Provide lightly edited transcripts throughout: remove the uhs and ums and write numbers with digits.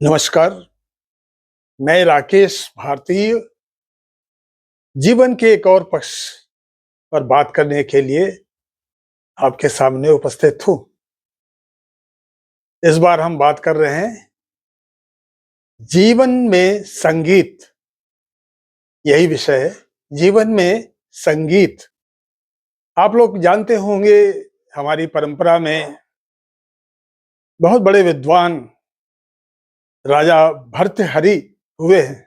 नमस्कार। मैं राकेश भारतीय जीवन के एक और पक्ष पर बात करने के लिए आपके सामने उपस्थित हूं। इस बार हम बात कर रहे हैं जीवन में संगीत। यही विषय है, जीवन में संगीत। आप लोग जानते होंगे हमारी परंपरा में बहुत बड़े विद्वान राजा भर्तृहरि हुए हैं।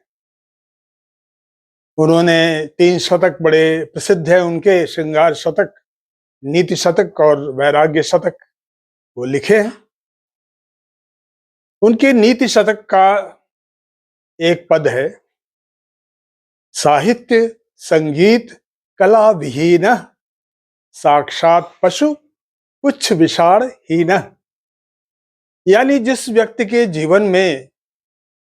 उन्होंने 3 शतक बड़े प्रसिद्ध है उनके, श्रृंगार शतक, नीति शतक और वैराग्य शतक वो लिखे हैं। उनके नीति शतक का एक पद है, साहित्य संगीत कला विहीन साक्षात पशु पुच्छ विषाण हीन। यानी जिस व्यक्ति के जीवन में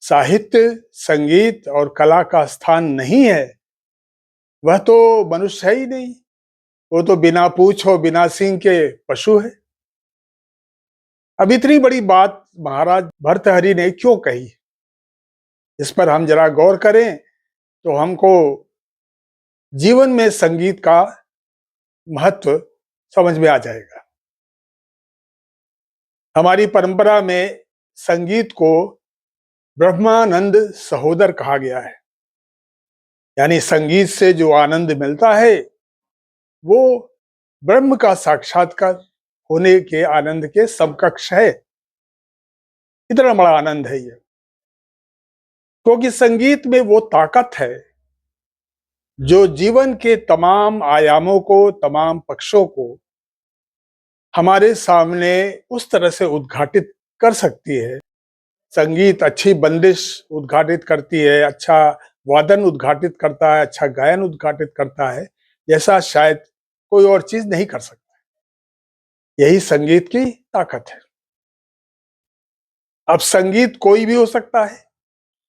साहित्य संगीत और कला का स्थान नहीं है वह तो मनुष्य है ही नहीं, वो तो बिना पूंछ और बिना सींग के पशु है। अब इतनी बड़ी बात महाराज भर्तृहरि ने क्यों कही, इस पर हम जरा गौर करें तो हमको जीवन में संगीत का महत्व समझ में आ जाएगा। हमारी परंपरा में संगीत को ब्रह्मानंद सहोदर कहा गया है। यानी संगीत से जो आनंद मिलता है वो ब्रह्म का साक्षात्कार होने के आनंद के समकक्ष है। इतना बड़ा आनंद है ये, क्योंकि संगीत में वो ताकत है जो जीवन के तमाम आयामों को, तमाम पक्षों को हमारे सामने उस तरह से उद्घाटित कर सकती है। संगीत अच्छी बंदिश उद्घाटित करती है, अच्छा वादन उद्घाटित करता है, अच्छा गायन उद्घाटित करता है, जैसा शायद कोई और चीज नहीं कर सकता। यही संगीत की ताकत है। अब संगीत कोई भी हो सकता है,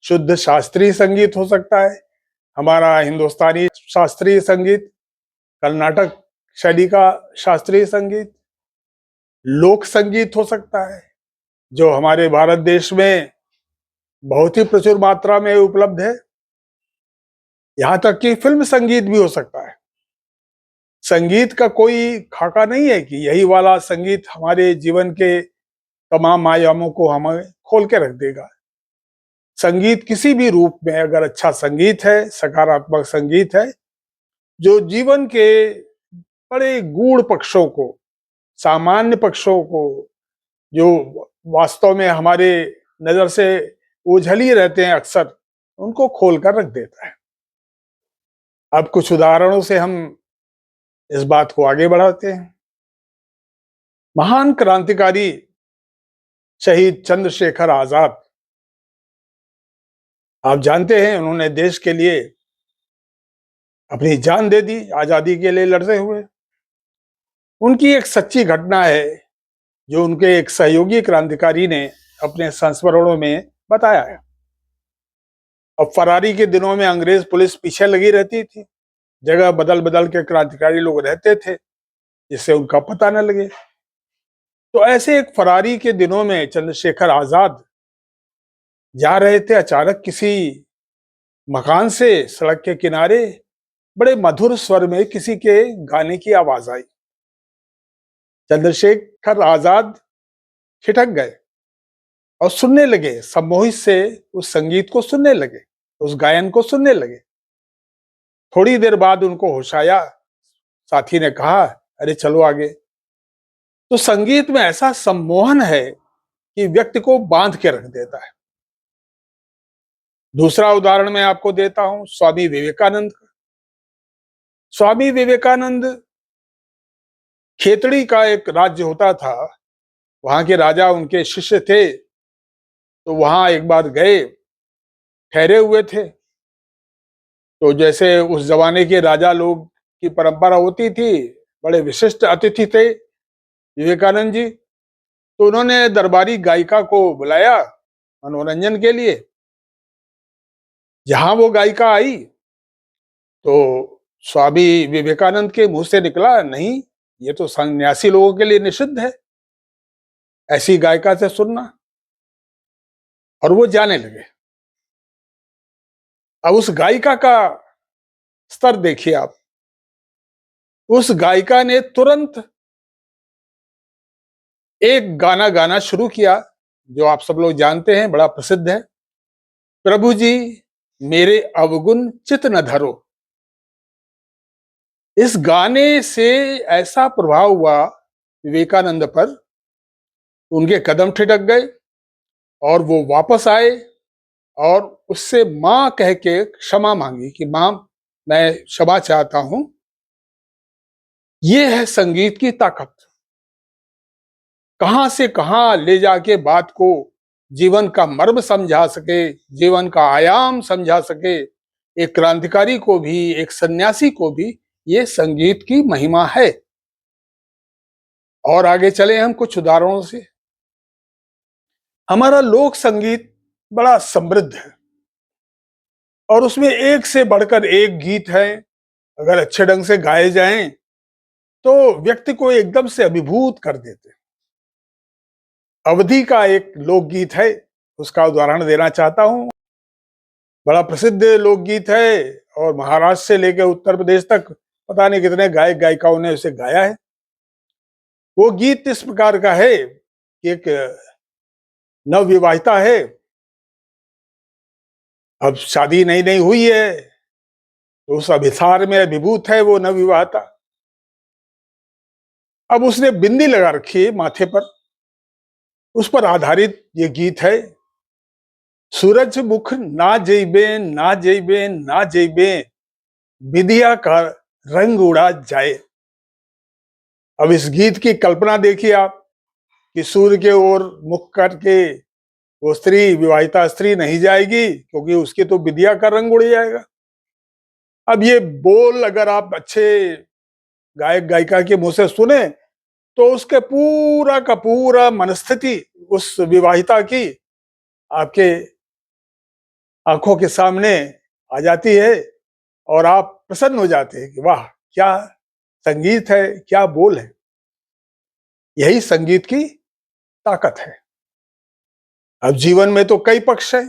शुद्ध शास्त्रीय संगीत हो सकता है, हमारा हिंदुस्तानी शास्त्रीय संगीत, कर्नाटक शैली का शास्त्रीय संगीत, लोक संगीत हो सकता है जो हमारे भारत देश में बहुत ही प्रचुर मात्रा में उपलब्ध है। यहां तक कि फिल्म संगीत भी हो सकता है। संगीत का कोई खाका नहीं है कि यही वाला संगीत हमारे जीवन के तमाम आयामों को हमें खोल के रख देगा। संगीत किसी भी रूप में अगर अच्छा संगीत है, सकारात्मक संगीत है जो जीवन के बड़े गूढ़ पक्षों को, सामान्य पक्षों को, जो वास्तव में हमारे नजर से ओझल ही रहते हैं अक्सर, उनको खोल कर रख देता है। अब कुछ उदाहरणों से हम इस बात को आगे बढ़ाते हैं। महान क्रांतिकारी शहीद चंद्रशेखर आजाद, आप जानते हैं उन्होंने देश के लिए अपनी जान दे दी, आजादी के लिए लड़ते हुए। उनकी एक सच्ची घटना है जो उनके एक सहयोगी क्रांतिकारी ने अपने संस्मरणों में बताया है। अब फरारी के दिनों में अंग्रेज पुलिस पीछे लगी रहती थी, जगह बदल बदल के क्रांतिकारी लोग रहते थे जिससे उनका पता न लगे। तो ऐसे एक फरारी के दिनों में चंद्रशेखर आजाद जा रहे थे, अचानक किसी मकान से सड़क के किनारे बड़े मधुर स्वर में किसी के गाने की आवाज आई। चंद्रशेखर आजाद ठिठक गए और सुनने लगे, सम्मोहित से उस संगीत को सुनने लगे, उस गायन को सुनने लगे। थोड़ी देर बाद उनको होश आया, साथी ने कहा, अरे चलो आगे। तो संगीत में ऐसा सम्मोहन है कि व्यक्ति को बांध के रख देता है। दूसरा उदाहरण मैं आपको देता हूं, स्वामी विवेकानंद का। स्वामी विवेकानंद, खेतड़ी का एक राज्य होता था, वहां के राजा उनके शिष्य थे, तो वहां एक बार गए, ठहरे हुए थे। तो जैसे उस जमाने के राजा लोग की परंपरा होती थी, बड़े विशिष्ट अतिथि थे विवेकानंद जी, तो उन्होंने दरबारी गायिका को बुलाया मनोरंजन के लिए। जहां वो गायिका आई तो स्वामी विवेकानंद के मुंह से निकला, नहीं, ये तो सन्यासी लोगों के लिए निषिद्ध है ऐसी गायिका से सुनना। और वो जाने लगे। अब उस गायिका का स्तर देखिए आप। उस गायिका ने तुरंत एक गाना गाना शुरू किया, जो आप सब लोग जानते हैं, बड़ा प्रसिद्ध है, प्रभु जी मेरे अवगुण चित न धरो। इस गाने से ऐसा प्रभाव हुआ विवेकानंद पर, उनके कदम ठिठक गए और वो वापस आए और उससे मां कह के क्षमा मांगी कि मां, मैं क्षमा चाहता हूं। ये है संगीत की ताकत। कहां से कहां ले जाके बात को, जीवन का मर्म समझा सके, जीवन का आयाम समझा सके। एक क्रांतिकारी को भी, एक सन्यासी को भी ये संगीत की महिमा है। और आगे चले हम कुछ उदाहरणों से। हमारा लोक संगीत बड़ा समृद्ध है और उसमें एक से बढ़कर एक गीत है। अगर अच्छे ढंग से गाए जाएं तो व्यक्ति को एकदम से अभिभूत कर देते। अवधि का एक लोकगीत है, उसका उदाहरण देना चाहता हूं। बड़ा प्रसिद्ध लोकगीत है और महाराष्ट्र से लेकर उत्तर प्रदेश तक पता नहीं कितने गायक गायिकाओं ने उसे गाया है। वो गीत इस प्रकार का है कि एक नवविवाहिता है, अब शादी नई नई हुई है, तो उस अभिसार में अभिभूत है वो नवविवाहिता। अब उसने बिंदी लगा रखी है माथे पर, उस पर आधारित ये गीत है। सूरज मुख ना जइबे ना जइबे ना जइबे, विधिया का रंग उड़ा जाए। अब इस गीत की कल्पना देखिए आप कि सूर्य के ओर मुख करके वो स्त्री, विवाहिता स्त्री नहीं जाएगी, क्योंकि उसकी तो विधिया का रंग उड़ जाएगा। अब ये बोल अगर आप अच्छे गायक गायिका के मुंह से सुने तो उसके पूरा का पूरा मनस्थिति उस विवाहिता की आपके आंखों के सामने आ जाती है और आप प्रसन्न हो जाते हैं कि वाह, क्या संगीत है, क्या बोल है। यही संगीत की ताकत है। अब जीवन में तो कई पक्ष हैं,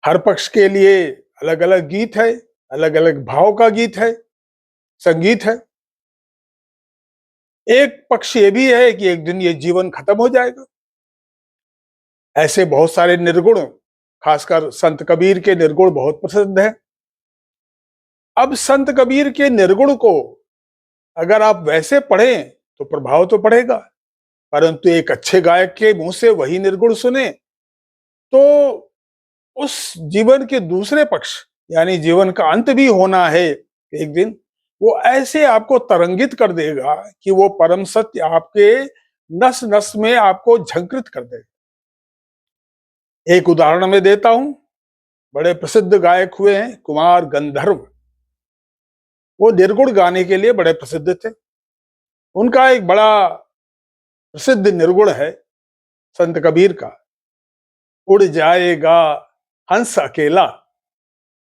हर पक्ष के लिए अलग अलग गीत है, अलग अलग भाव का गीत है, संगीत है। एक पक्ष ये भी है कि एक दिन ये जीवन खत्म हो जाएगा। ऐसे बहुत सारे निर्गुण, खासकर संत कबीर के निर्गुण बहुत प्रसिद्ध है। अब संत कबीर के निर्गुण को अगर आप वैसे पढ़ें तो प्रभाव तो पड़ेगा, परंतु एक अच्छे गायक के मुंह से वही निर्गुण सुने तो उस जीवन के दूसरे पक्ष, यानी जीवन का अंत भी होना है एक दिन, वो ऐसे आपको तरंगित कर देगा कि वो परम सत्य आपके नस नस में आपको झंकृत कर देगा। एक उदाहरण मैं देता हूं। बड़े प्रसिद्ध गायक हुए हैं कुमार गंधर्व। वो निर्गुण गाने के लिए बड़े प्रसिद्ध थे। उनका एक बड़ा प्रसिद्ध निर्गुण है संत कबीर का, उड़ जाएगा हंस अकेला।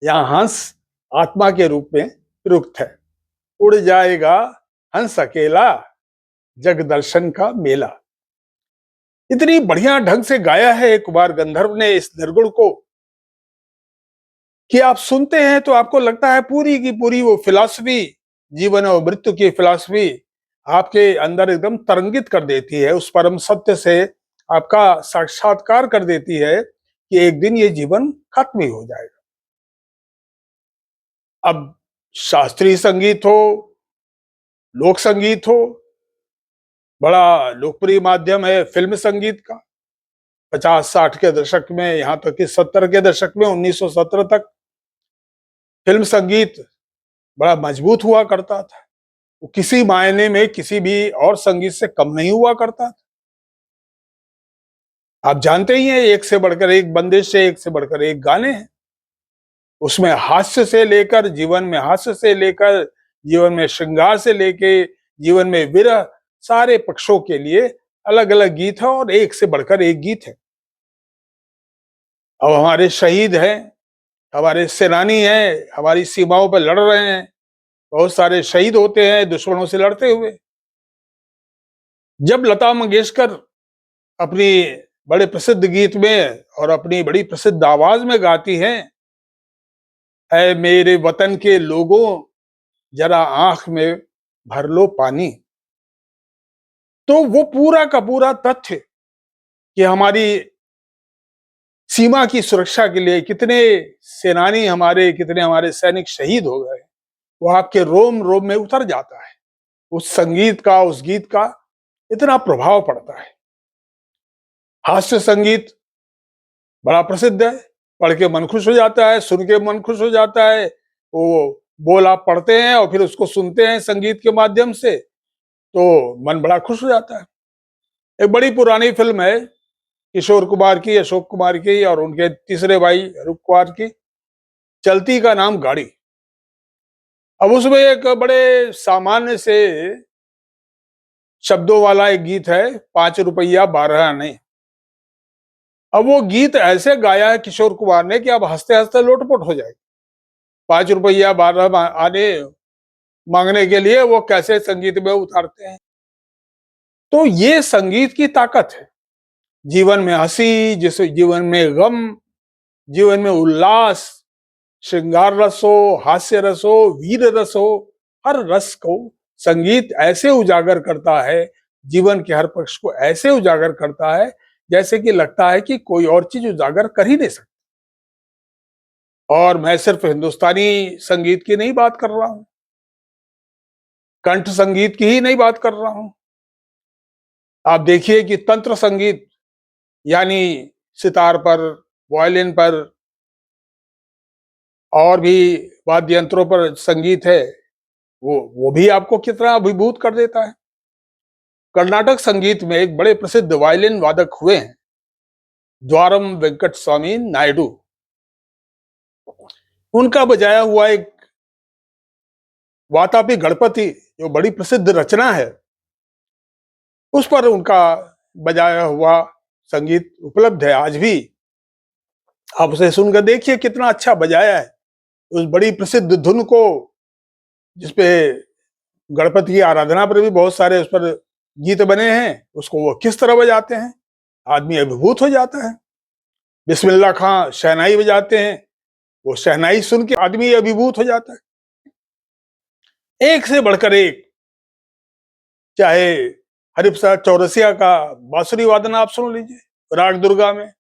यहां हंस आत्मा के रूप में प्रयुक्त है। उड़ जाएगा हंस अकेला, जग दर्शन का मेला। इतनी बढ़िया ढंग से गाया है कुमार गंधर्व ने इस निर्गुण को कि आप सुनते हैं तो आपको लगता है पूरी की पूरी वो फिलॉसफी, जीवन और मृत्यु की फिलॉसफी आपके अंदर एकदम तरंगित कर देती है, उस परम सत्य से आपका साक्षात्कार कर देती है कि एक दिन ये जीवन खत्म ही हो जाएगा। अब शास्त्रीय संगीत हो, लोक संगीत हो, बड़ा लोकप्रिय माध्यम है फिल्म संगीत का। 50-60 के दशक में, यहां तक कि 70 के दशक में, 1970 तक फिल्म संगीत बड़ा मजबूत हुआ करता था। वो किसी मायने में किसी भी और संगीत से कम नहीं हुआ करता था। आप जानते ही हैं, एक से बढ़कर एक बंदिश है, एक से बढ़कर एक गाने हैं। उसमें हास्य से लेकर, जीवन में हास्य से लेकर, जीवन में श्रृंगार से लेके, जीवन में विरह, सारे पक्षों के लिए अलग अलग गीत है और एक से बढ़कर एक गीत है। अब हमारे शहीद हैं, हमारे सेनानी हैं, हमारी सीमाओं पर लड़ रहे हैं, बहुत सारे शहीद होते हैं दुश्मनों से लड़ते हुए। जब लता मंगेशकर अपनी बड़े प्रसिद्ध गीत में और अपनी बड़ी प्रसिद्ध आवाज में गाती हैं, ऐ मेरे वतन के लोगों जरा आंख में भर लो पानी। तो वो पूरा का पूरा तथ्य कि हमारी सीमा की सुरक्षा के लिए कितने सेनानी हमारे, कितने हमारे सैनिक शहीद हो गए, वो आपके रोम रोम में उतर जाता है। उस संगीत का, उस गीत का इतना प्रभाव पड़ता है। हास्य संगीत बड़ा प्रसिद्ध है, पढ़ के मन खुश हो जाता है, सुन के मन खुश हो जाता है। वो बोल आप पढ़ते हैं और फिर उसको सुनते हैं संगीत के माध्यम से, तो मन बड़ा खुश हो जाता है। एक बड़ी पुरानी फिल्म है किशोर कुमार की, अशोक कुमार की और उनके तीसरे भाई रूप कुमार की, चलती का नाम गाड़ी। अब उसमें एक बड़े सामान्य से शब्दों वाला एक गीत है, 5 रुपया 12 आने। अब वो गीत ऐसे गाया है किशोर कुमार ने कि आप हंसते हंसते लोटपोट हो जाए। 5 रुपया 12 आने मांगने के लिए वो कैसे संगीत में उतारते हैं। तो ये संगीत की ताकत है। जीवन में हंसी, जिस जीवन में गम, जीवन में उल्लास, श्रृंगार रस हो, हास्य रस हो, वीर रस हो, हर रस को संगीत ऐसे उजागर करता है, जीवन के हर पक्ष को ऐसे उजागर करता है जैसे कि लगता है कि कोई और चीज उजागर कर ही नहीं सकती। और मैं सिर्फ हिंदुस्तानी संगीत की नहीं बात कर रहा हूं, कंठ संगीत की ही नहीं बात कर रहा हूं। आप देखिए कि तंत्र संगीत, यानी सितार पर, वायलिन पर और भी वाद्य यंत्रों पर संगीत है, वो भी आपको कितना अभिभूत कर देता है। कर्नाटक संगीत में एक बड़े प्रसिद्ध वायलिन वादक हुए हैं, द्वारम वेंकट स्वामी नायडू। उनका बजाया हुआ एक वातापी गणपति, जो बड़ी प्रसिद्ध रचना है, उस पर उनका बजाया हुआ संगीत उपलब्ध है आज भी। आप उसे सुनकर देखिए कितना अच्छा बजाया है। उस बड़ी प्रसिद्ध धुन को, जिसपे गणपति की आराधना पर भी बहुत सारे उस पर गीत बने हैं, उसको वो किस तरह बजाते हैं, आदमी अभिभूत हो जाता है। बिस्मिल्लाह खां शहनाई बजाते हैं, वो शहनाई सुन के आदमी अभिभूत हो जाता है। एक से बढ़कर एक, चाहे हरिप्रसाद चौरसिया का बांसुरी वादन आप सुन लीजिए, राग दुर्गा में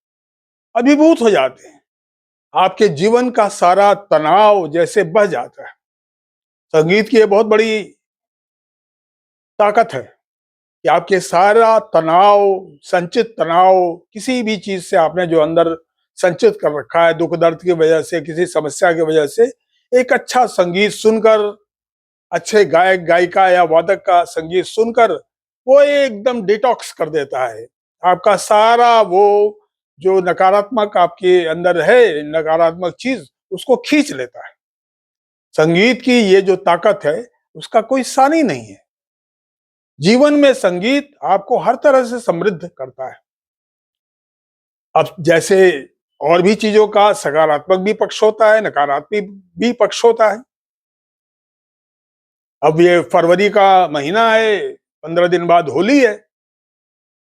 अभिभूत हो जाते हैं। आपके जीवन का सारा तनाव जैसे बह जाता है। संगीत की ये बहुत बड़ी ताकत है कि आपके सारा तनाव, संचित तनाव, किसी भी चीज से आपने जो अंदर संचित कर रखा है, दुख दर्द की वजह से, किसी समस्या की वजह से, एक अच्छा संगीत सुनकर, अच्छे गायक गायिका या वादक का संगीत सुनकर वो एकदम डिटॉक्स कर देता है। आपका सारा वो जो नकारात्मक आपके अंदर है, नकारात्मक चीज, उसको खींच लेता है। संगीत की ये जो ताकत है, उसका कोई सानी नहीं है। जीवन में संगीत आपको हर तरह से समृद्ध करता है। अब जैसे और भी चीजों का सकारात्मक भी पक्ष होता है, नकारात्मक भी पक्ष होता है। अब ये फरवरी का महीना है, 15 दिन बाद होली है।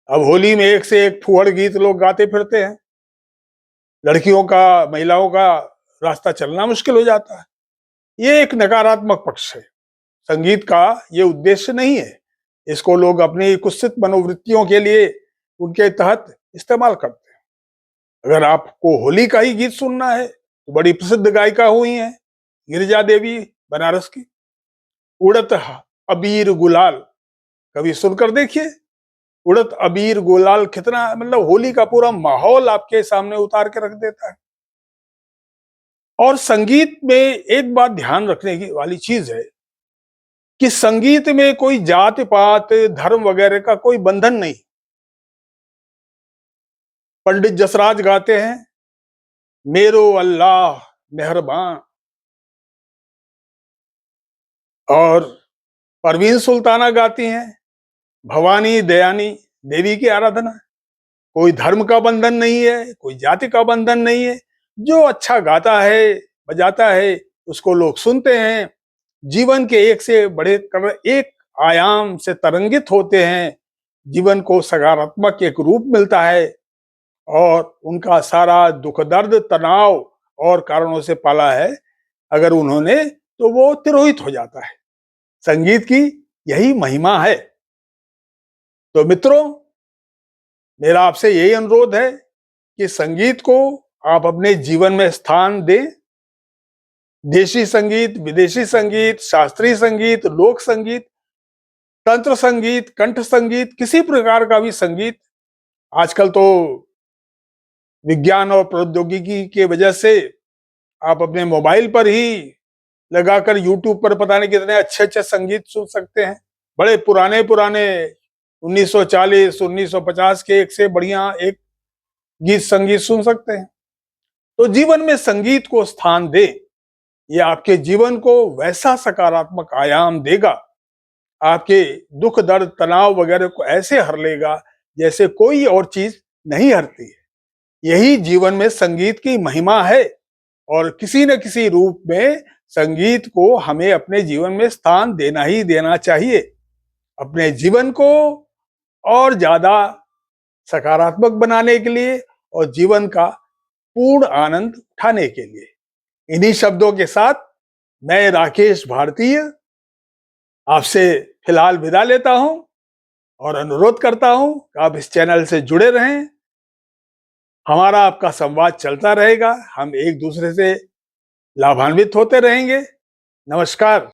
अब होली में एक से एक फुहड़ गीत लोग गाते फिरते हैं। लड़कियों का, महिलाओं का रास्ता चलना मुश्किल हो जाता है। ये एक नकारात्मक पक्ष है। संगीत का ये उद्देश्य नहीं है। इसको लोग अपनी कुत्सित मनोवृत्तियों के लिए उनके तहत इस्तेमाल करते हैं। अगर आपको होली का ही गीत सुनना है तो बड़ी प्रसिद्ध गायिका हुई हैं गिरिजा देवी बनारस की, उड़त अबीर गुलाल, कभी सुनकर देखिए। उड़त अबीर गुलाल कितना, मतलब होली का पूरा माहौल आपके सामने उतार के रख देता है। और संगीत में एक बात ध्यान रखने की वाली चीज है कि संगीत में कोई जात पात, धर्म वगैरह का कोई बंधन नहीं। पंडित जसराज गाते हैं, मेरो अल्लाह मेहरबान, और परवीन सुल्ताना गाती हैं, भवानी दयानी देवी की आराधना। कोई धर्म का बंधन नहीं है, कोई जाति का बंधन नहीं है। जो अच्छा गाता है, बजाता है, उसको लोग सुनते हैं, जीवन के एक से बड़े कर एक आयाम से तरंगित होते हैं, जीवन को सकारात्मक एक रूप मिलता है। और उनका सारा दुख दर्द तनाव और कारणों से पाला है, अगर उन्होंने, तो वो तिरोहित हो जाता है। संगीत की यही महिमा है। तो मित्रों, मेरा आपसे यही अनुरोध है कि संगीत को आप अपने जीवन में स्थान दें। देशी संगीत, विदेशी संगीत, शास्त्रीय संगीत, लोक संगीत, तंत्र संगीत, कंठ संगीत, किसी प्रकार का भी संगीत, आजकल तो विज्ञान और प्रौद्योगिकी की वजह से आप अपने मोबाइल पर ही लगाकर यूट्यूब पर पता नहीं कितने अच्छे अच्छे संगीत सुन सकते हैं। बड़े पुराने पुराने 1940 1950 के एक से बढ़िया एक गीत संगीत सुन सकते हैं। तो जीवन में संगीत को स्थान दे, ये आपके जीवन को वैसा सकारात्मक आयाम देगा, आपके दुख दर्द तनाव वगैरह को ऐसे हर लेगा जैसे कोई और चीज नहीं हरती है। यही जीवन में संगीत की महिमा है और किसी न किसी रूप में संगीत को हमें अपने जीवन में स्थान देना ही देना चाहिए, अपने जीवन को और ज्यादा सकारात्मक बनाने के लिए और जीवन का पूर्ण आनंद उठाने के लिए। इन्हीं शब्दों के साथ मैं राकेश भारतीय आपसे फिलहाल विदा लेता हूं और अनुरोध करता हूं कि आप इस चैनल से जुड़े रहें। हमारा आपका संवाद चलता रहेगा, हम एक दूसरे से लाभान्वित होते रहेंगे। नमस्कार।